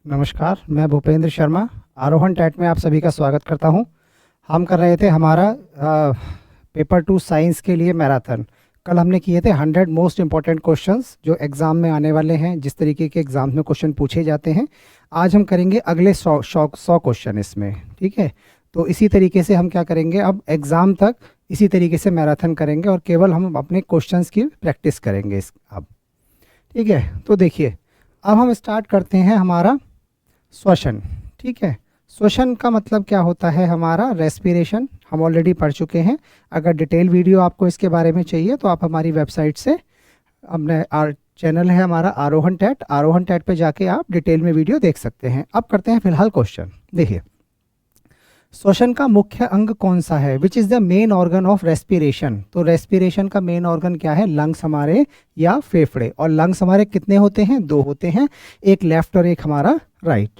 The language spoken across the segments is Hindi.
नमस्कार, मैं भूपेंद्र शर्मा आरोहण टैट में आप सभी का स्वागत करता हूं। हम कर रहे थे हमारा पेपर 2 साइंस के लिए मैराथन। कल हमने किए थे 100 मोस्ट इम्पॉर्टेंट क्वेश्चंस जो एग्ज़ाम में आने वाले हैं, जिस तरीके के एग्ज़ाम में क्वेश्चन पूछे जाते हैं। आज हम करेंगे अगले 100 क्वेश्चन इसमें, ठीक है। तो इसी तरीके से हम क्या करेंगे, अब एग्ज़ाम तक इसी तरीके से मैराथन करेंगे और केवल हम अपने क्वेश्चंस की प्रैक्टिस करेंगे अब, ठीक है। तो देखिए, अब हम स्टार्ट करते हैं हमारा श्वसन, ठीक है। श्वसन का मतलब क्या होता है, हमारा रेस्पिरेशन हम ऑलरेडी पढ़ चुके हैं। अगर डिटेल वीडियो आपको इसके बारे में चाहिए तो आप हमारी वेबसाइट से, हमने चैनल है हमारा आरोहण टैट पे जाके आप डिटेल में वीडियो देख सकते हैं। अब करते हैं फिलहाल क्वेश्चन। देखिए, श्वसन का मुख्य अंग कौन सा है, which is the main organ of respiration. तो रेस्पिरेशन का मेन ऑर्गन क्या है, लंग्स हमारे या फेफड़े। और लंग्स हमारे कितने होते हैं, 2 होते हैं, एक लेफ्ट और एक हमारा राइट।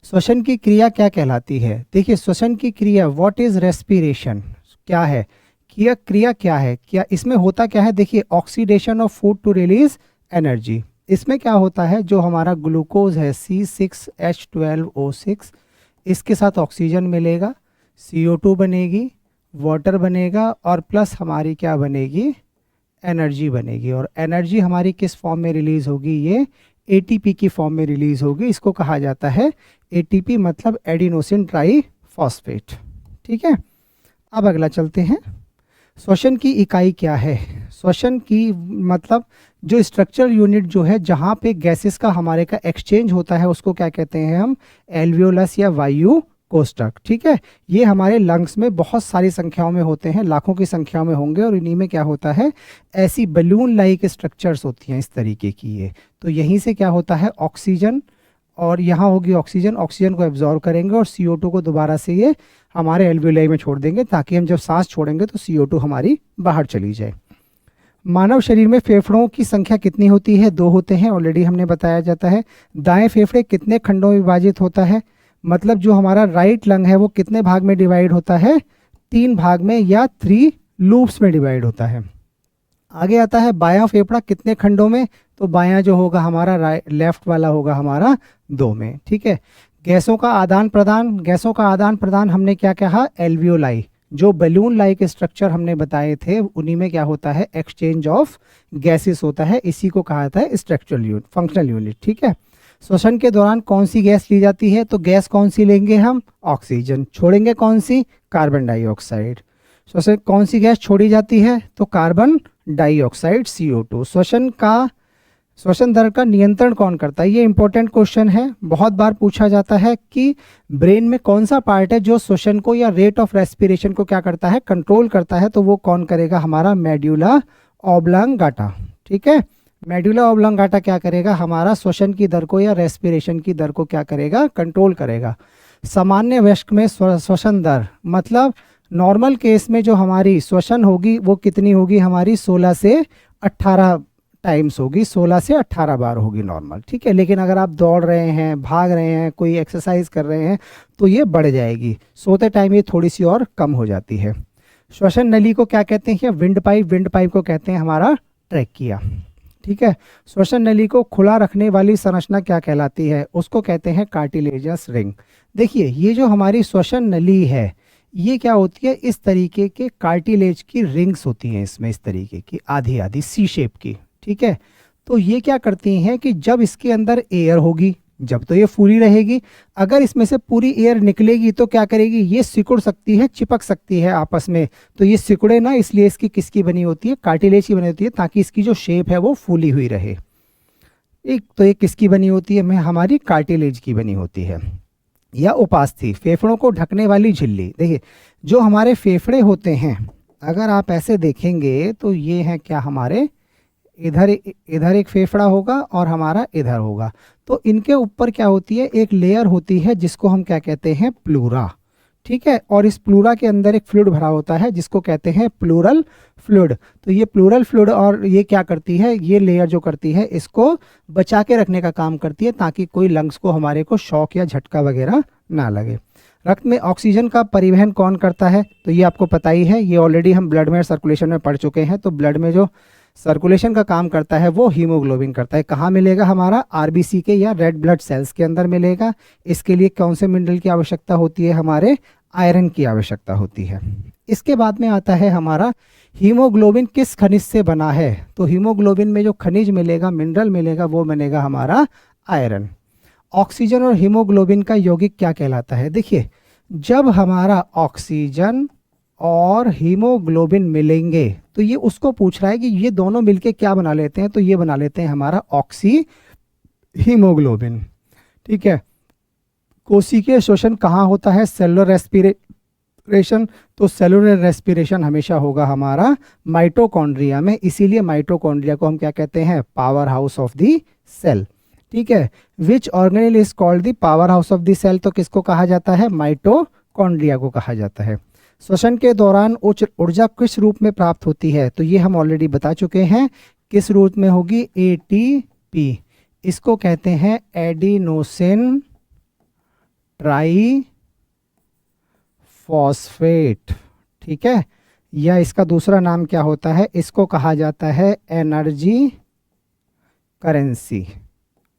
श्वसन की क्रिया क्या कहलाती है। देखिए, श्वसन की क्रिया, व्हाट इज रेस्पिरेशन, क्या है, क्रिया क्या है, क्या इसमें होता क्या है। देखिए, oxidation of food to release energy. इसमें क्या होता है, जो हमारा ग्लूकोज है C6H12O6, इसके साथ ऑक्सीजन मिलेगा, CO2 बनेगी, वाटर बनेगा और प्लस हमारी क्या बनेगी, एनर्जी बनेगी। और एनर्जी हमारी किस फॉर्म में रिलीज होगी, ये ATP की फॉर्म में रिलीज होगी। इसको कहा जाता है ATP, मतलब एडिनोसिन ट्राईफॉस्फेट, ठीक है। अब अगला चलते हैं, श्वसन की इकाई क्या है। श्वसन की मतलब जो स्ट्रक्चरल यूनिट जो है, जहाँ पे गैसेस का हमारे का एक्सचेंज होता है, उसको क्या कहते हैं हम, एल्वियोलस या वायु कोष्ठक, ठीक है। ये हमारे लंग्स में बहुत सारी संख्याओं में होते हैं, लाखों की संख्या में होंगे। और इन्हीं में क्या होता है, ऐसी बलून लाइक स्ट्रक्चर्स होती हैं इस तरीके की ये। तो यहीं से क्या होता है, ऑक्सीजन, और यहाँ होगी ऑक्सीजन, ऑक्सीजन को एब्जॉर्व करेंगे और CO2 को दोबारा से ये हमारे एल्वियोलाई में छोड़ देंगे, ताकि हम जब सांस छोड़ेंगे तो CO2 हमारी बाहर चली जाए। मानव शरीर में फेफड़ों की संख्या कितनी होती है, 2 होते हैं, ऑलरेडी हमने बताया जाता है। दाएं फेफड़े कितने खंडों में विभाजित होता है, मतलब जो हमारा राइट लंग है वो कितने भाग में डिवाइड होता है, 3 भाग में या 3 लूप्स में डिवाइड होता है। आगे आता है बायां फेफड़ा कितने खंडों में, तो बायां जो होगा हमारा लेफ्ट वाला होगा हमारा 2 में, ठीक है। गैसों का आदान प्रदान हमने क्या कहा, एल्वियोलाई, जो बलून लाइक स्ट्रक्चर हमने बताए थे, उन्हीं में क्या होता है, एक्सचेंज ऑफ गैसेस होता है। इसी को कहा जाता है स्ट्रक्चरल यूनिट, फंक्शनल यूनिट, ठीक है। श्वसन के दौरान कौन सी गैस ली जाती है, तो गैस कौन सी लेंगे हम, ऑक्सीजन। छोड़ेंगे कौन सी, कार्बन डाइऑक्साइड। श्वसन कौन सी गैस छोड़ी जाती है, तो कार्बन डाइऑक्साइड CO2। श्वसन दर का नियंत्रण कौन करता है, ये इंपॉर्टेंट क्वेश्चन है, बहुत बार पूछा जाता है कि ब्रेन में कौन सा पार्ट है जो श्वसन को या रेट ऑफ रेस्पिरेशन को क्या करता है, कंट्रोल करता है। तो वो कौन करेगा, हमारा मेडुला ऑब्लांगाटा, ठीक है। मेडुला ऑब्लांगाटा क्या करेगा, हमारा श्वसन की दर को या रेस्पिरेशन की दर को क्या करेगा, कंट्रोल करेगा। सामान्य वयस्क में श्वसन दर, मतलब नॉर्मल केस में जो हमारी श्वसन होगी वो कितनी होगी, हमारी 16 से 18 टाइम्स होगी, 16 से 18 बार होगी नॉर्मल, ठीक है। लेकिन अगर आप दौड़ रहे हैं, भाग रहे हैं, कोई एक्सरसाइज कर रहे हैं, तो ये बढ़ जाएगी। सोते टाइम ये थोड़ी सी और कम हो जाती है। श्वसन नली को क्या कहते हैं, विंड पाइप को कहते हैं हमारा ट्रैकिया, ठीक है। श्वसन नली को खुला रखने वाली संरचना क्या कहलाती है, उसको कहते हैं कार्टिलेजस रिंग। देखिए, ये जो हमारी श्वसन नली है, ये क्या होती है, इस तरीके के कार्टिलेज की रिंग्स होती हैं इसमें, इस तरीके की आधी आधी C शेप की, ठीक है। तो ये क्या करती हैं कि जब इसके अंदर एयर होगी, जब तो ये फूली रहेगी, अगर इसमें से पूरी एयर निकलेगी तो क्या करेगी, ये सिकुड़ सकती है, चिपक सकती है आपस में। तो ये सिकुड़े ना, इसलिए इसकी किसकी बनी होती है, कार्टिलेज की बनी होती है, ताकि इसकी जो शेप है वो फूली हुई रहे। एक तो ये किसकी बनी होती है, हमारी कार्टिलेज की बनी होती है। या उपास्थि, फेफड़ों को ढकने वाली झिल्ली। देखिए, जो हमारे फेफड़े होते हैं, अगर आप ऐसे देखेंगे तो ये हैं क्या, हमारे इधर एक फेफड़ा होगा और हमारा इधर होगा। तो इनके ऊपर क्या होती है, एक लेयर होती है जिसको हम क्या कहते हैं, प्लूरा, ठीक है। और इस प्लूरा के अंदर एक फ्लूइड भरा होता है जिसको कहते हैं प्लूरल फ्लूइड। तो ये प्लूरल फ्लूइड, और ये क्या करती है, ये लेयर जो करती है इसको बचा के रखने का काम करती है, ताकि कोई लंग्स को हमारे को शॉक या झटका वगैरह ना लगे। रक्त में ऑक्सीजन का परिवहन कौन करता है, तो ये आपको पता ही है, ये ऑलरेडी हम ब्लड में सर्कुलेशन में पढ़ चुके हैं। तो ब्लड में जो सर्कुलेशन का काम करता है वो हीमोग्लोबिन करता है। कहाँ मिलेगा? हमारा आरबीसी के या रेड ब्लड सेल्स के अंदर मिलेगा। इसके लिए कौन से मिनरल की आवश्यकता होती है? हमारे आयरन की आवश्यकता होती है। इसके बाद में आता है हमारा हीमोग्लोबिन किस खनिज से बना है? तो हीमोग्लोबिन में जो खनिज मिलेगा, मिनरल मिलेगा, वो बनेगा हमारा आयरन। ऑक्सीजन और हीमोग्लोबिन का यौगिक क्या कहलाता है? देखिए, जब हमारा ऑक्सीजन और हीमोग्लोबिन मिलेंगे तो ये उसको पूछ रहा है कि ये दोनों मिलके क्या बना लेते हैं, तो ये बना लेते हैं हमारा ऑक्सी हीमोग्लोबिन। ठीक है। कोशिकीय श्वसन कहाँ होता है? Cellular respiration. तो सेलुलर रेस्पिरेशन हमेशा होगा हमारा माइटोकॉन्ड्रिया में, इसीलिए माइटोकॉन्ड्रिया को हम क्या कहते हैं? Powerhouse of the cell. ठीक है। Which organelle is called the powerhouse of the cell? तो किसको कहा जाता है? माइटोकॉन्ड्रिया को कहा जाता है। श्वसन के दौरान उच्च ऊर्जा किस रूप में प्राप्त होती है? तो ये हम ऑलरेडी बता चुके हैं, किस रूप में होगी? एटीपी। इसको कहते हैं एडिनोसिन ट्राई फॉस्फेट। ठीक है। या इसका दूसरा नाम क्या होता है? इसको कहा जाता है energy currency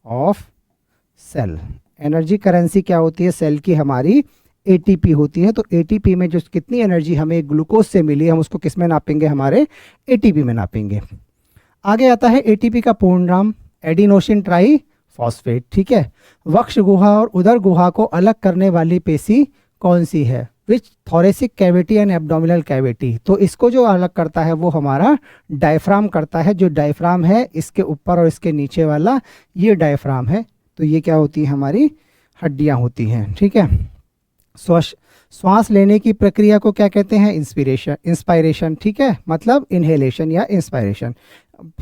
of cell. Energy currency क्या होती है? सेल की हमारी एटीपी होती है। तो एटीपी में जो कितनी एनर्जी हमें ग्लूकोज से मिली, हम उसको किस में नापेंगे? हमारे एटीपी में नापेंगे। आगे आता है एटीपी का पूर्ण नाम एडिनोसिन ट्राई फॉस्फेट। ठीक है। वक्ष गुहा और उदर गुहा को अलग करने वाली पेशी कौन सी है? Which thoracic cavity and abdominal cavity. तो इसको जो अलग करता है वो हमारा डायफ्राम करता है। जो डायफ्राम है, इसके ऊपर और इसके नीचे वाला, ये डायफ्राम है। तो ये क्या होती है? हमारी हड्डियां होती हैं। ठीक है। श्वास लेने की प्रक्रिया को क्या कहते हैं? इंस्पायरेशन। ठीक है, मतलब इनहेलेशन या इंस्पायरेशन।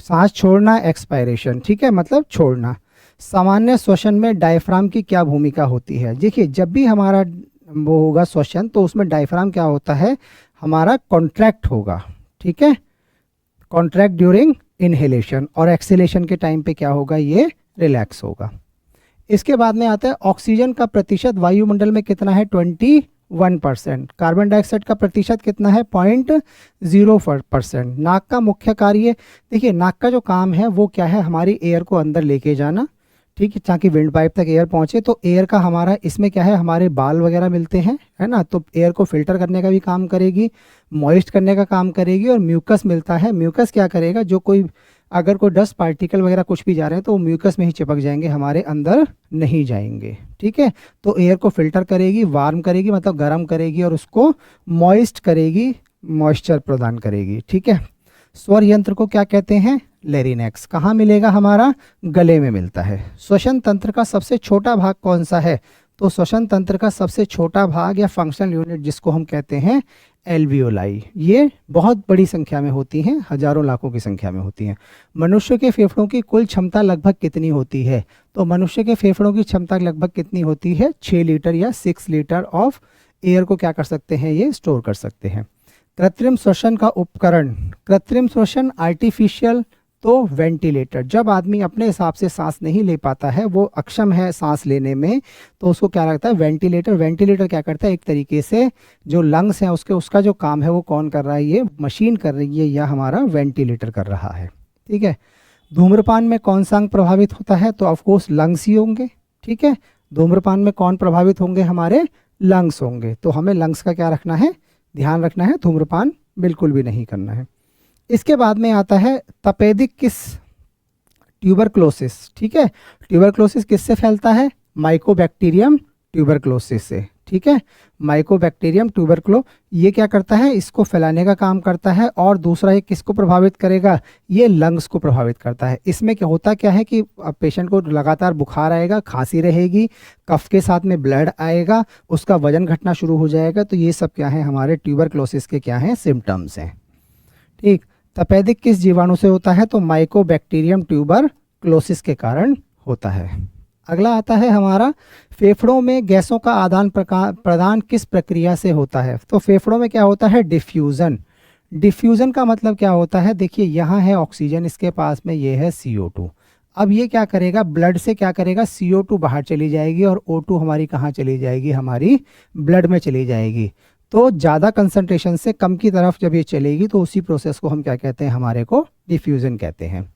सांस छोड़ना एक्सपायरेशन। ठीक है, मतलब छोड़ना। सामान्य श्वसन में डायफ्राम की क्या भूमिका होती है? देखिए, जब भी हमारा वो होगा श्वसन, तो उसमें डायफ्राम क्या होता है? हमारा कॉन्ट्रैक्ट होगा। ठीक है, कॉन्ट्रैक्ट ड्यूरिंग इनहेलेशन, और एक्सेलेशन के टाइम पे क्या होगा? ये रिलैक्स होगा। इसके बाद में आता है ऑक्सीजन का प्रतिशत वायुमंडल में कितना है? 21%। कार्बन डाइऑक्साइड का प्रतिशत कितना है? 0.04%। नाक का मुख्य कार्य, देखिए नाक का जो काम है वो क्या है? हमारी एयर को अंदर लेके जाना। ठीक है, ताकि विंड पाइप तक एयर पहुंचे। तो एयर का हमारा इसमें क्या है? हमारे बाल वगैरह मिलते हैं, है ना, तो एयर को फिल्टर करने का भी काम करेगी, मॉइस्ट करने का काम करेगी। और म्यूकस मिलता है। म्यूकस क्या करेगा? जो कोई अगर कोई डस्ट पार्टिकल वगैरह कुछ भी जा रहे हैं तो वो म्यूकस में ही चिपक जाएंगे, हमारे अंदर नहीं जाएंगे। ठीक है, तो एयर को फिल्टर करेगी, वार्म करेगी मतलब गर्म करेगी, और उसको मॉइस्ट करेगी, मॉइस्चर प्रदान करेगी। ठीक है। स्वर यंत्र को क्या कहते हैं? लेरिनेक्स। कहाँ मिलेगा? हमारा गले में मिलता है। श्वसन तंत्र का सबसे छोटा भाग कौन सा है? तो श्वसन तंत्र का सबसे छोटा भाग या फंक्शनल यूनिट जिसको हम कहते हैं एल्वियोलाई, ये बहुत बड़ी संख्या में होती हैं, हजारों लाखों की संख्या में होती हैं। मनुष्य के फेफड़ों की कुल क्षमता लगभग कितनी होती है? तो मनुष्य के फेफड़ों की क्षमता लगभग कितनी होती है? 6 लीटर या 6 लीटर ऑफ एयर को क्या कर सकते हैं? ये स्टोर कर सकते हैं। कृत्रिम श्वसन का उपकरण, कृत्रिम श्वसन आर्टिफिशियल, तो वेंटिलेटर। जब आदमी अपने हिसाब से सांस नहीं ले पाता है, वो अक्षम है सांस लेने में, तो उसको क्या लगता है? वेंटिलेटर। वेंटिलेटर क्या करता है? एक तरीके से जो लंग्स हैं उसका जो काम है वो कौन कर रहा है? ये मशीन कर रही है, या हमारा वेंटिलेटर कर रहा है। ठीक है। धूम्रपान में कौन सा अंग प्रभावित होता है? तो ऑफकोर्स लंग्स ही होंगे। ठीक है, धूम्रपान में कौन प्रभावित होंगे? हमारे लंग्स होंगे। तो हमें लंग्स का क्या रखना है? ध्यान रखना है, धूम्रपान बिल्कुल भी नहीं करना है। इसके बाद में आता है तपेदिक किस, ट्यूबरक्लोसिस। ठीक है, ट्यूबरक्लोसिस किससे फैलता है? माइकोबैक्टीरियम ट्यूबरक्लोसिस से। ठीक है, माइकोबैक्टीरियम ट्यूबरक्लो, ये क्या करता है? इसको फैलाने का काम करता है। और दूसरा ये किसको प्रभावित करेगा? ये लंग्स को प्रभावित करता है। इसमें क्या होता क्या है कि पेशेंट को लगातार बुखार आएगा, खांसी रहेगी, कफ के साथ में ब्लड आएगा, उसका वजन घटना शुरू हो जाएगा। तो ये सब क्या है? हमारे ट्यूबरक्लोसिस के क्या हैं? सिम्टम्स हैं। ठीक, तपेदिक किस जीवाणु से होता है? तो माइकोबैक्टीरियम ट्यूबरक्लोसिस के कारण होता है। अगला आता है हमारा फेफड़ों में गैसों का आदान प्रदान किस प्रक्रिया से होता है? तो फेफड़ों में क्या होता है? डिफ्यूज़न। डिफ्यूज़न का मतलब क्या होता है? देखिए, यहाँ है ऑक्सीजन, इसके पास में ये है CO2। अब ये क्या करेगा? ब्लड से क्या करेगा? CO2 बाहर चली जाएगी और O2 हमारी कहाँ चली जाएगी? हमारी ब्लड में चली जाएगी। तो ज़्यादा कंसंट्रेशन से कम की तरफ जब ये चलेगी तो उसी प्रोसेस को हम क्या कहते हैं, हमारे को डिफ्यूजन कहते हैं।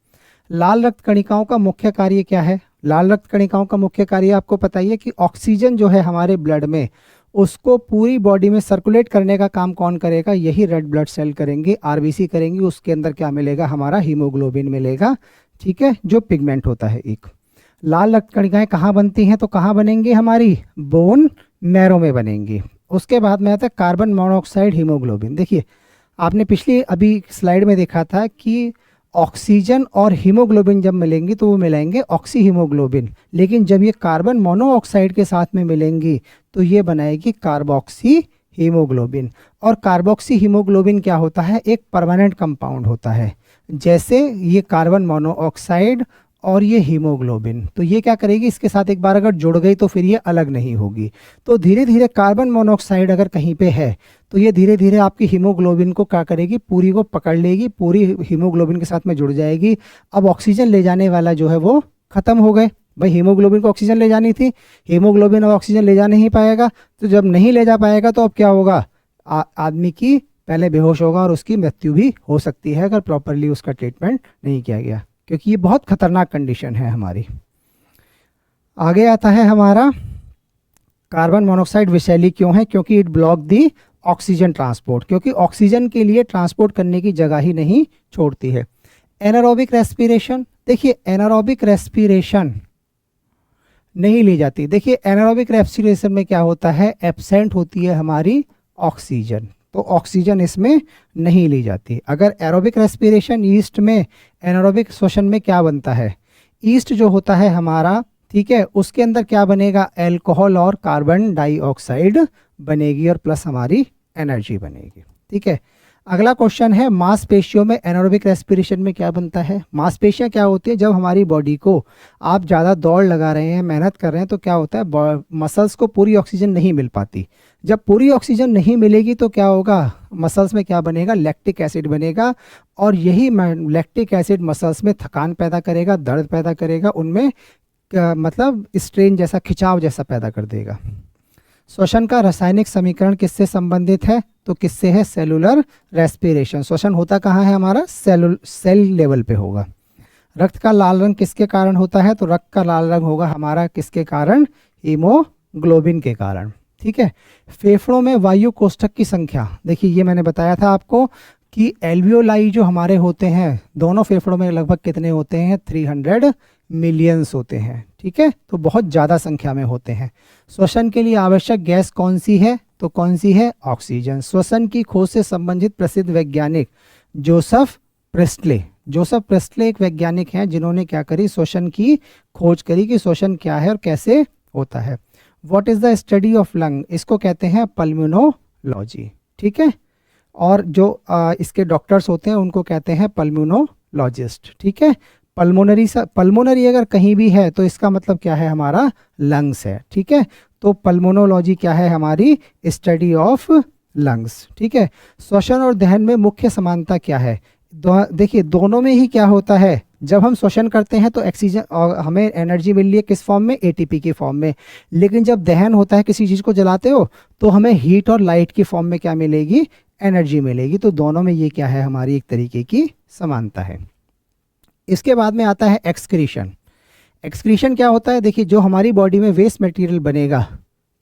लाल रक्त कणिकाओं का मुख्य कार्य क्या है? लाल रक्त कणिकाओं का मुख्य कार्य आपको पता ही है कि ऑक्सीजन जो है हमारे ब्लड में, उसको पूरी बॉडी में सर्कुलेट करने का काम कौन करेगा? यही रेड ब्लड सेल करेंगे, आरबीसी करेंगी। उसके अंदर क्या मिलेगा? हमारा हीमोग्लोबिन मिलेगा, ठीक है, जो पिगमेंट होता है एक। लाल रक्त कणिकाएं कहाँ बनती हैं? तो कहाँ बनेंगी? हमारी बोन मैरो में बनेंगी। उसके बाद में आता है कार्बन मोनोऑक्साइड हीमोग्लोबिन। देखिए, आपने पिछली अभी स्लाइड में देखा था कि ऑक्सीजन और हीमोग्लोबिन जब मिलेंगी तो वो मिलेंगे ऑक्सी हीमोग्लोबिन, लेकिन जब ये कार्बन मोनोऑक्साइड के साथ में मिलेंगी तो ये बनाएगी कार्बोक्सी हीमोग्लोबिन। और कार्बोक्सी हीमोग्लोबिन क्या होता है? एक परमानेंट कंपाउंड होता है, जैसे ये कार्बन मोनोऑक्साइड और ये हीमोग्लोबिन। तो ये क्या करेगी? इसके साथ एक बार अगर जुड़ गई तो फिर ये अलग नहीं होगी। तो धीरे धीरे कार्बन मोनोऑक्साइड अगर कहीं पे है तो ये धीरे धीरे आपकी हीमोग्लोबिन को क्या करेगी? पूरी को पकड़ लेगी, पूरी हीमोग्लोबिन के साथ में जुड़ जाएगी। अब ऑक्सीजन ले जाने वाला जो है वो खत्म हो गए। भाई हीमोग्लोबिन को ऑक्सीजन ले जानी थी, हीमोग्लोबिन अब ऑक्सीजन ले जा नहीं पाएगा, तो जब नहीं ले जा पाएगा तो अब क्या होगा? आदमी की पहले बेहोश होगा और उसकी मृत्यु भी हो सकती है अगर प्रॉपरली उसका ट्रीटमेंट नहीं किया गया, क्योंकि ये बहुत खतरनाक कंडीशन है हमारी। आगे आता है हमारा कार्बन मोनोऑक्साइड विषैली क्यों है? क्योंकि it block the oxygen transport, क्योंकि ऑक्सीजन के लिए ट्रांसपोर्ट करने की जगह ही नहीं छोड़ती है। एनारोबिक रेस्पिरेशन, देखिए एनारोबिक रेस्पिरेशन नहीं ली जाती। देखिए एनारोबिक रेस्पिरेशन में क्या होता है? एब्सेंट होती है हमारी ऑक्सीजन, तो ऑक्सीजन इसमें नहीं ली जाती। अगर एरोबिक रेस्पिरेशन, ईस्ट में एनारोबिक श्वसन में क्या बनता है? ईस्ट जो होता है हमारा, ठीक है, उसके अंदर क्या बनेगा? अल्कोहल और कार्बन डाइऑक्साइड बनेगी और प्लस हमारी एनर्जी बनेगी, ठीक है। अगला क्वेश्चन है मांसपेशियों में एनारोबिक रेस्पिरेशन में क्या बनता है? मांसपेशियां क्या होती है? जब हमारी बॉडी को आप ज़्यादा दौड़ लगा रहे हैं, मेहनत कर रहे हैं, तो क्या होता है? मसल्स को पूरी ऑक्सीजन नहीं मिल पाती। जब पूरी ऑक्सीजन नहीं मिलेगी तो क्या होगा? मसल्स में क्या बनेगा? लैक्टिक एसिड बनेगा, और यही लैक्टिक एसिड मसल्स में थकान पैदा करेगा, दर्द पैदा करेगा, उनमें मतलब स्ट्रेन जैसा, खिंचाव जैसा पैदा कर देगा। श्वसन का रासायनिक समीकरण किससे संबंधित है? तो किससे है? Cellular respiration. श्वसन होता कहाँ है हमारा? सेल लेवल पे होगा। रक्त का लाल रंग किसके कारण होता है? तो रक्त का लाल रंग होगा हमारा किसके कारण? हीमोग्लोबिन के कारण, ठीक है। फेफड़ों में वायु कोष्ठक की संख्या, देखिए ये मैंने बताया था आपको कि एल्वियोलाई जो हमारे होते हैं दोनों फेफड़ों में लगभग कितने होते हैं? 300 मिलियंस होते हैं, ठीक है, तो बहुत ज़्यादा संख्या में होते हैं। श्वसन के लिए आवश्यक गैस कौन सी है? तो कौन सी है? ऑक्सीजन। श्वसन की खोज से संबंधित प्रसिद्ध वैज्ञानिक जोसेफ प्रेस्टले। जोसेफ प्रेस्टले एक वैज्ञानिक हैं जिन्होंने क्या करी? श्वसन की खोज करी कि श्वसन क्या है और कैसे होता है। What is the study of lung? इसको कहते हैं पल्मोनोलॉजी, ठीक है। और जो इसके डॉक्टर्स होते हैं उनको कहते हैं पल्मोनोलॉजिस्ट, ठीक है। पल्मोनरी अगर कहीं भी है तो इसका मतलब क्या है? हमारा लंग्स है, ठीक है। तो पल्मोनोलॉजी क्या है? हमारी स्टडी ऑफ लंग्स, ठीक है। श्वसन और दहन में मुख्य समानता क्या है? देखिए दोनों में ही क्या होता है? जब हम श्वसन करते हैं तो ऑक्सीजन और हमें एनर्जी मिल रही है किस फॉर्म में? एटीपी की फॉर्म में। लेकिन जब दहन होता है, किसी चीज़ को जलाते हो, तो हमें हीट और लाइट की फॉर्म में क्या मिलेगी? एनर्जी मिलेगी। तो दोनों में ये क्या है? हमारी एक तरीके की समानता है। इसके बाद में आता है एक्सक्रीशन। एक्सक्रीशन क्या होता है? देखिए जो हमारी बॉडी में वेस्ट मटेरियल बनेगा,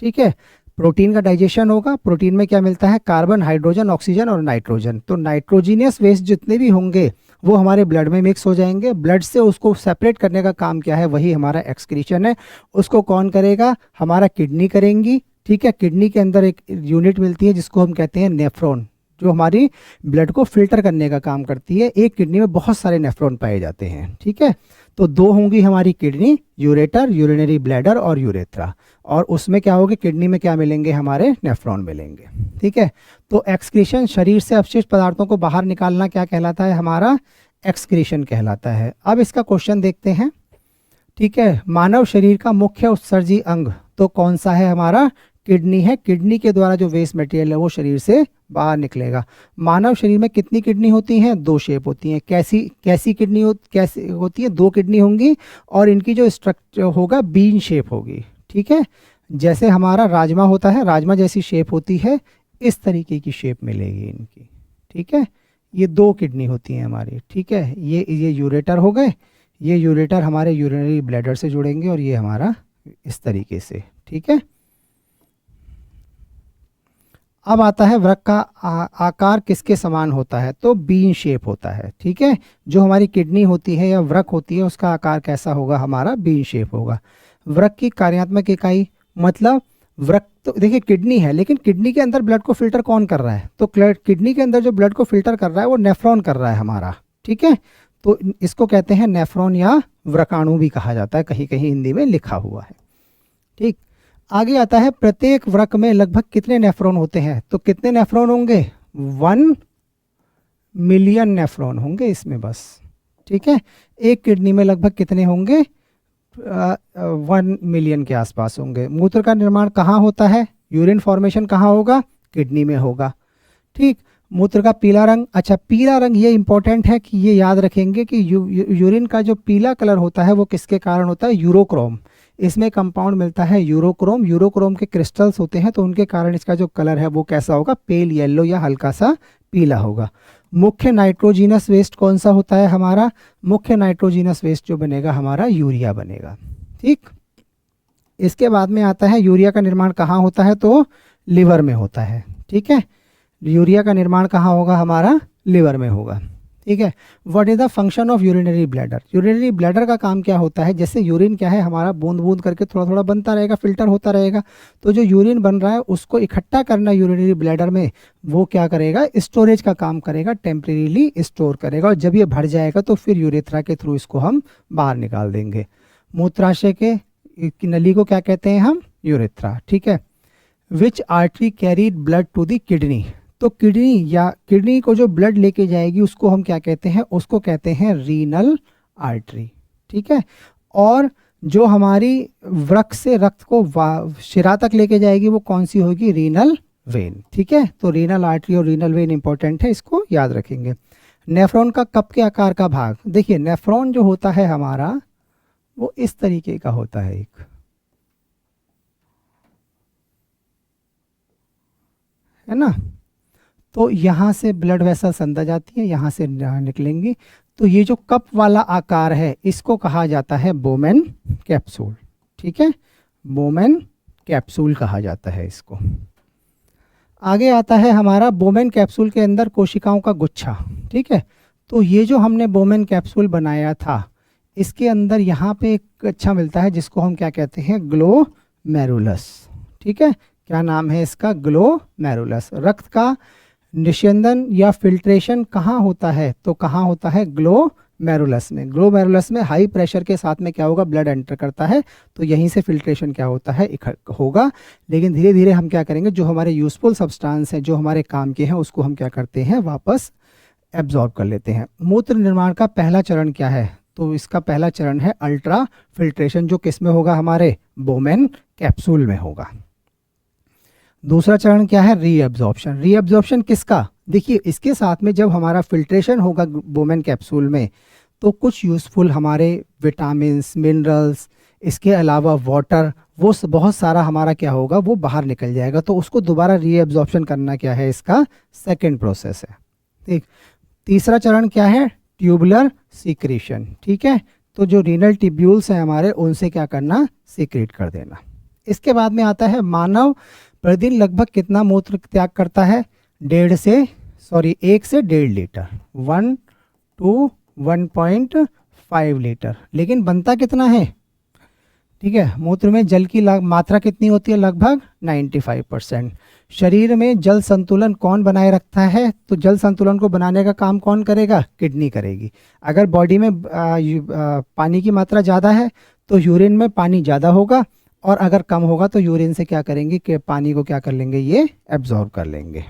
ठीक है, प्रोटीन का डाइजेशन होगा। प्रोटीन में क्या मिलता है? कार्बन, हाइड्रोजन, ऑक्सीजन और नाइट्रोजन। तो नाइट्रोजीनियस वेस्ट जितने भी होंगे वो हमारे ब्लड में मिक्स हो जाएंगे। ब्लड से उसको सेपरेट करने का काम क्या है? वही हमारा एक्सक्रीशन है। उसको कौन करेगा? हमारा किडनी करेंगी, ठीक है। किडनी के अंदर एक यूनिट मिलती है जिसको हम कहते हैं नेफ्रॉन, जो हमारी ब्लड को फिल्टर करने का काम करती है। एक किडनी में बहुत सारे नेफ्रॉन पाए जाते हैं, ठीक है। तो दो होंगी हमारी किडनी, यूरेटर, यूरिनरी ब्लैडर और यूरेथ्रा। और उसमें क्या होगा? किडनी में क्या मिलेंगे? हमारे नेफ्रॉन मिलेंगे, ठीक है। तो एक्सक्रीशन, शरीर से अपशिष्ट पदार्थों को बाहर निकालना, क्या कहलाता है? हमारा एक्सक्रीशन कहलाता है। अब इसका क्वेश्चन देखते हैं, ठीक है। मानव शरीर का मुख्य उत्सर्जी अंग तो कौन सा है? हमारा किडनी है। किडनी के द्वारा जो वेस्ट मटेरियल है वो शरीर से बाहर निकलेगा। मानव शरीर में कितनी किडनी होती हैं? 2 शेप होती हैं। कैसी किडनी कैसी होती है? 2 किडनी होंगी और इनकी जो स्ट्रक्चर होगा बीन शेप होगी, ठीक है। जैसे हमारा राजमा होता है, राजमा जैसी शेप होती है। इस तरीके की शेप मिलेगी इनकी, ठीक है। ये 2 किडनी होती हैं हमारी, ठीक है। ये यूरेटर हो गए, ये यूरेटर हमारे यूरिनरी ब्लैडर से जुड़ेंगे और ये हमारा इस तरीके से, ठीक है। अब आता है वृक्क का आकार किसके समान होता है, तो बीन शेप होता है, ठीक है। जो हमारी किडनी होती है या वृक्क होती है उसका आकार कैसा होगा, हमारा बीन शेप होगा। वृक्क की कार्यात्मक इकाई, मतलब वृक्क तो देखिए किडनी है, लेकिन किडनी के अंदर ब्लड को फिल्टर कौन कर रहा है, तो किडनी के अंदर जो ब्लड को फिल्टर कर रहा है वो नेफ्रॉन कर रहा है हमारा, ठीक है। तो इसको कहते हैं नेफ्रॉन या वृक्काणु भी कहा जाता है, कहीं कहीं हिंदी में लिखा हुआ है, ठीक। आगे आता है प्रत्येक वृक्क में लगभग कितने नेफ्रॉन होते हैं, तो कितने नेफ्रॉन होंगे, 1 मिलियन नेफ्रॉन होंगे इसमें बस, ठीक है। एक किडनी में लगभग कितने होंगे, 1 मिलियन के आसपास होंगे। मूत्र का निर्माण कहाँ होता है, यूरिन फॉर्मेशन कहाँ होगा, किडनी में होगा, ठीक। मूत्र का पीला रंग, अच्छा पीला रंग ये इंपॉर्टेंट है कि ये याद रखेंगे कि यूरिन का जो पीला कलर होता है वो किसके कारण होता है, यूरोक्रोम। इसमें कंपाउंड मिलता है यूरोक्रोम, यूरोक्रोम के क्रिस्टल्स होते हैं तो उनके कारण इसका जो कलर है वो कैसा होगा, पेल येलो या हल्का सा पीला होगा। मुख्य नाइट्रोजीनस वेस्ट कौन सा होता है हमारा, मुख्य नाइट्रोजीनस वेस्ट जो बनेगा हमारा यूरिया बनेगा, ठीक। इसके बाद में आता है यूरिया का निर्माण कहाँ होता है, तो लिवर में होता है, ठीक है। यूरिया का निर्माण कहाँ होगा, हमारा लिवर में होगा, ठीक है। What is the function of urinary bladder, urinary bladder का काम क्या होता है, जैसे यूरिन क्या है हमारा बूंद बूंद करके थोड़ा थोड़ा बनता रहेगा, फिल्टर होता रहेगा, तो जो यूरिन बन रहा है उसको इकट्ठा करना यूरिनरी ब्लैडर में, वो क्या करेगा, स्टोरेज का काम करेगा, टेम्परेरीली स्टोर करेगा, और जब ये भर जाएगा तो फिर यूरेथ्रा के थ्रू इसको हम बाहर निकाल देंगे। मूत्राशय के नली को क्या कहते हैं हम, यूरेथ्रा, ठीक है। Which artery carried blood to the kidney, तो किडनी या किडनी को जो ब्लड लेके जाएगी उसको हम क्या कहते हैं, उसको कहते हैं रीनल आर्टरी, ठीक है। और जो हमारी वृक्क से रक्त को शिरा तक लेके जाएगी वो कौन सी होगी, रीनल वेन, ठीक है। तो रीनल आर्टरी और रीनल वेन इंपॉर्टेंट है, इसको याद रखेंगे। नेफ्रॉन का कप के आकार का भाग, देखिए नेफ्रॉन जो होता है हमारा वो इस तरीके का होता है, एक है ना। तो यहाँ से ब्लड वेसल्स अंदर जाती है, यहाँ से निकलेंगी, तो ये जो कप वाला आकार है इसको कहा जाता है बोमेन कैप्सूल, ठीक है। बोमेन कैप्सूल कहा जाता है इसको। आगे आता है हमारा बोमेन कैप्सूल के अंदर कोशिकाओं का गुच्छा, ठीक है। तो ये जो हमने बोमेन कैप्सूल बनाया था इसके अंदर यहाँ पे एक अच्छा मिलता है जिसको हम क्या कहते हैं, ग्लोमेरुलस, ठीक है। क्या नाम है इसका, ग्लोमेरुलस। रक्त का निस्यंदन या फिल्ट्रेशन कहाँ होता है, तो कहाँ होता है, ग्लोमेरुलस में। ग्लोमेरुलस में हाई प्रेशर के साथ में क्या होगा, ब्लड एंटर करता है, तो यहीं से फिल्ट्रेशन क्या होता है, होगा। लेकिन धीरे धीरे हम क्या करेंगे, जो हमारे यूजफुल सब्सटेंस हैं, जो हमारे काम के हैं, उसको हम क्या करते हैं, वापस एब्जॉर्ब कर लेते हैं। मूत्र निर्माण का पहला चरण क्या है, तो इसका पहला चरण है अल्ट्रा फिल्ट्रेशन, जो किस में होगा, हमारे बोमेन कैप्सूल में होगा। दूसरा चरण क्या है, रीअब्जॉर्प्शन। रीअब्जॉर्प्शन किसका, देखिए इसके साथ में जब हमारा फिल्ट्रेशन होगा बोमेन कैप्सूल में तो कुछ यूज़फुल हमारे विटामिन्स, मिनरल्स, इसके अलावा वाटर, वो बहुत सारा हमारा क्या होगा, वो बाहर निकल जाएगा। तो उसको दोबारा रीअब्जॉर्प्शन करना क्या है, इसका सेकंड प्रोसेस है, ठीक। तीसरा चरण क्या है, ट्यूबुलर सीक्रेशन, ठीक है। तो जो रीनल ट्यूब्यूल्स हैं हमारे, उनसे क्या करना, सीक्रेट कर देना। इसके बाद में आता है मानव प्रतिदिन लगभग कितना मूत्र त्याग करता है, 1 से 1.5 लीटर, 1 to 1.5 लीटर। लेकिन बनता कितना है, ठीक है। मूत्र में जल की मात्रा कितनी होती है, लगभग 95%। शरीर में जल संतुलन कौन बनाए रखता है, तो जल संतुलन को बनाने का काम कौन करेगा, किडनी करेगी। अगर बॉडी में पानी की मात्रा ज़्यादा है तो यूरिन में पानी ज़्यादा होगा, और अगर कम होगा तो यूरिन से क्या करेंगे कि पानी को क्या कर लेंगे, ये एब्जॉर्ब कर लेंगे।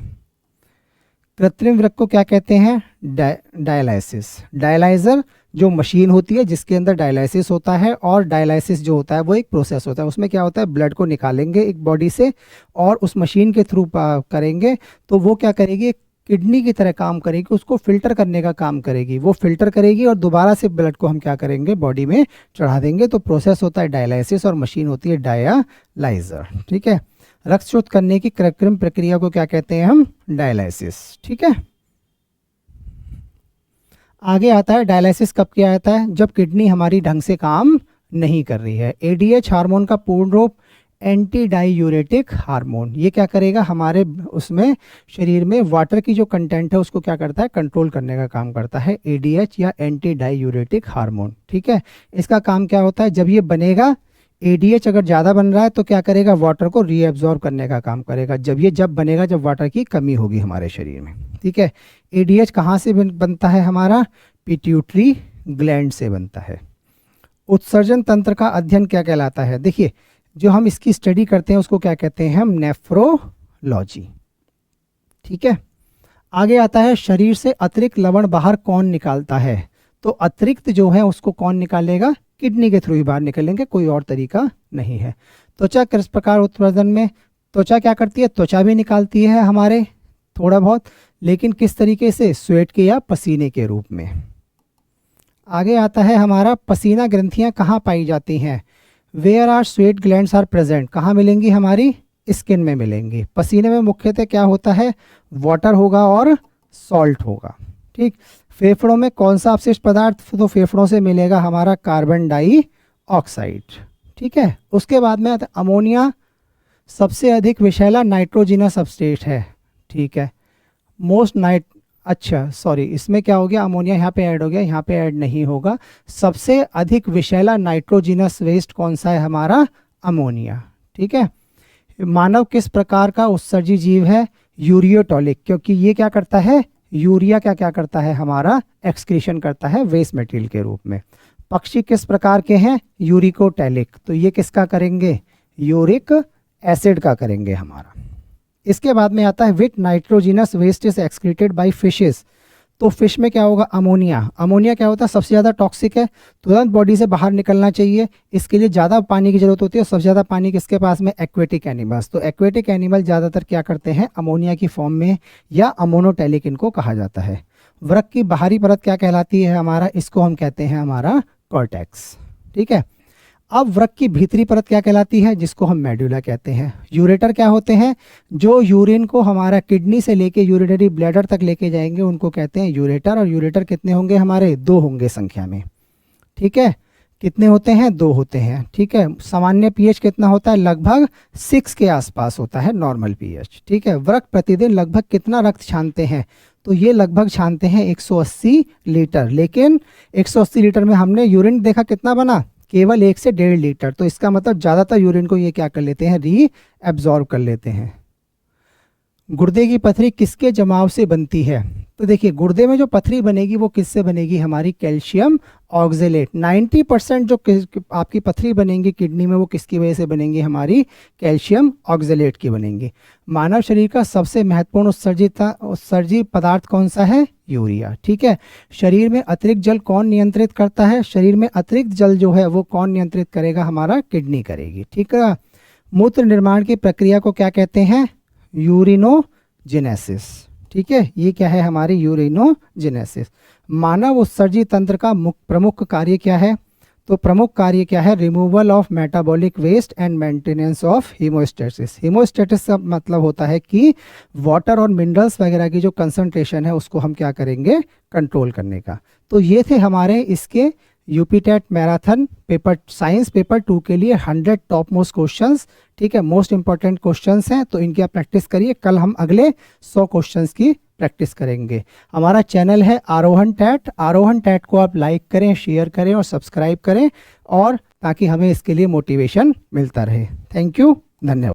कृत्रिम वृक्क को क्या कहते हैं, डायलाइसिस। डायलाइजर जो मशीन होती है जिसके अंदर डायलाइसिस होता है, और डायलाइसिस जो होता है वो एक प्रोसेस होता है। उसमें क्या होता है, ब्लड को निकालेंगे एक बॉडी से और उस मशीन के थ्रू करेंगे, तो वो क्या करेगी, किडनी की तरह काम करेगी, उसको फिल्टर करने का काम करेगी। वो फिल्टर करेगी और दोबारा से ब्लड को हम क्या करेंगे, बॉडी में चढ़ा देंगे। तो प्रोसेस होता है डायलाइसिस और मशीन होती है डायलाइजर, ठीक है। रक्त शुद्ध करने की कृत्रिम प्रक्रिया को क्या कहते हैं हम? डायलिसिस। ठीक है, आगे आता है डायलिसिस कब किया जाता है? जब किडनी हमारी ढंग से काम नहीं कर रही है। एडीएच हार्मोन का पूर्ण रूप एंटी डाईयूरेटिक हार्मोन। ये क्या करेगा? हमारे उसमें शरीर में वाटर की जो कंटेंट है उसको क्या करता है? कंट्रोल करने का काम करता है एडीएच या एंटी डाईयूरेटिक हार्मोन। ठीक है, इसका काम क्या होता है? जब ये बनेगा, एडीएच अगर ज़्यादा बन रहा है तो क्या करेगा? वाटर को रीएब्जॉर्ब करने का काम करेगा। जब बनेगा जब वाटर की कमी होगी हमारे शरीर में। ठीक है, एडीएच कहाँ से बनता है? हमारा पिट्यूटरी ग्लैंड से बनता है। उत्सर्जन तंत्र का अध्ययन क्या कहलाता है? देखिए, जो हम इसकी स्टडी करते हैं उसको क्या कहते हैं हम? नेफ्रोलॉजी। ठीक है, आगे आता है शरीर से अतिरिक्त लवण बाहर कौन निकालता है? तो अतिरिक्त जो है उसको कौन निकालेगा? किडनी के थ्रू ही बाहर निकलेंगे, कोई और तरीका नहीं है। त्वचा किस प्रकार उत्सर्जन में त्वचा क्या करती है? त्वचा भी निकालती है हमारे थोड़ा बहुत, लेकिन किस तरीके से? स्वेट के या पसीने के रूप में। आगे आता है हमारा पसीना ग्रंथियां कहाँ पाई जाती हैं? Where are sweat glands are present. कहाँ मिलेंगी? हमारी स्किन में मिलेंगी। पसीने में मुख्यतः क्या होता है? वाटर होगा और सॉल्ट होगा। ठीक, फेफड़ों में कौन सा अपशिष्ट पदार्थ? तो फेफड़ों से मिलेगा हमारा कार्बन डाइऑक्साइड। ठीक है, उसके बाद में अमोनिया सबसे अधिक विषैला नाइट्रोजिनस सबस्ट्रेट है। ठीक है, इसमें क्या हो गया? अमोनिया यहाँ पे ऐड हो गया, यहाँ पे ऐड नहीं होगा। सबसे अधिक विषैला नाइट्रोजिनस वेस्ट कौन सा है? हमारा अमोनिया। ठीक है, मानव किस प्रकार का उत्सर्जी जीव है? यूरियोटॉलिक, क्योंकि ये क्या करता है? यूरिया क्या करता है? हमारा एक्सक्रीशन करता है वेस्ट मटेरियल के रूप में। पक्षी किस प्रकार के हैं? यूरिकोटैलिक, तो ये किसका करेंगे? यूरिक एसिड का करेंगे हमारा। इसके बाद में आता है which nitrogenous waste is excreted by fishes. तो फिश में क्या होगा? अमोनिया। अमोनिया क्या होता है? सबसे ज़्यादा टॉक्सिक है, तुरंत बॉडी से बाहर निकलना चाहिए। इसके लिए ज़्यादा पानी की जरूरत होती है। सबसे ज़्यादा पानी किसके पास में? Aquatic animals. तो एक्वेटिक एनिमल ज़्यादातर क्या करते हैं? अमोनिया की फॉर्म में, या अमोनोटैलिक इनको कहा जाता है। वृक्क की बाहरी परत क्या कहलाती है हमारा? इसको हम कहते हैं हमारा कॉर्टेक्स। ठीक है, अब वृक्क की भीतरी परत क्या कहलाती है? जिसको हम मेडुला कहते हैं। यूरेटर क्या होते हैं? जो यूरिन को हमारा किडनी से लेके यूरिनरी ब्लैडर तक लेके जाएंगे उनको कहते हैं यूरेटर। और यूरेटर कितने होंगे हमारे? 2 होंगे संख्या में। ठीक है, कितने होते हैं? 2 होते हैं। ठीक है, सामान्य पीएच कितना होता है? लगभग 6 के आसपास होता है नॉर्मल पीएच। ठीक है, वृक्क प्रतिदिन लगभग कितना रक्त छानते हैं? तो ये लगभग छानते हैं 180 लीटर। लेकिन 180 लीटर में हमने यूरिन देखा कितना बना? केवल 1 से 1.5 लीटर। तो इसका मतलब ज़्यादातर यूरिन को ये क्या कर लेते हैं? री एब्जॉर्ब कर लेते हैं। गुर्दे की पथरी किसके जमाव से बनती है? तो देखिए, गुर्दे में जो पथरी बनेगी वो किससे बनेगी? हमारी कैल्शियम ऑक्जेलेट। 90% जो आपकी पथरी बनेंगी किडनी में वो किसकी वजह से बनेंगी? हमारी कैल्शियम ऑक्जेलेट की बनेंगी। मानव शरीर का सबसे महत्वपूर्ण उत्सर्जी पदार्थ कौन सा है? यूरिया। ठीक है, शरीर में अतिरिक्त जल कौन नियंत्रित करता है? शरीर में अतिरिक्त जल जो है वो कौन नियंत्रित करेगा? हमारा किडनी करेगी। ठीक है, मूत्र निर्माण की प्रक्रिया को क्या कहते हैं? यूरिनोजेनेसिस। ठीक है, ये क्या है? हमारी यूरिनोजेनेसिस। मानव उत्सर्जी तंत्र का प्रमुख कार्य क्या है? तो प्रमुख कार्य क्या है? Removal of metabolic waste and maintenance of homeostasis. Homeostasis का मतलब होता है कि वाटर और मिनरल्स वगैरह की जो कंसंट्रेशन है उसको हम क्या करेंगे? कंट्रोल करने का। तो ये थे हमारे इसके UPTET marathon paper science paper 2 के लिए 100 टॉप मोस्ट क्वेश्चंस। ठीक है, मोस्ट इंपॉर्टेंट क्वेश्चंस हैं, तो इनकी आप प्रैक्टिस करिए। कल हम अगले 100 क्वेश्चंस की प्रैक्टिस करेंगे। हमारा चैनल है आरोहण टैट। आरोहण टैट को आप लाइक करें, शेयर करें और सब्सक्राइब करें, और ताकि हमें इसके लिए मोटिवेशन मिलता रहे। थैंक यू, धन्यवाद।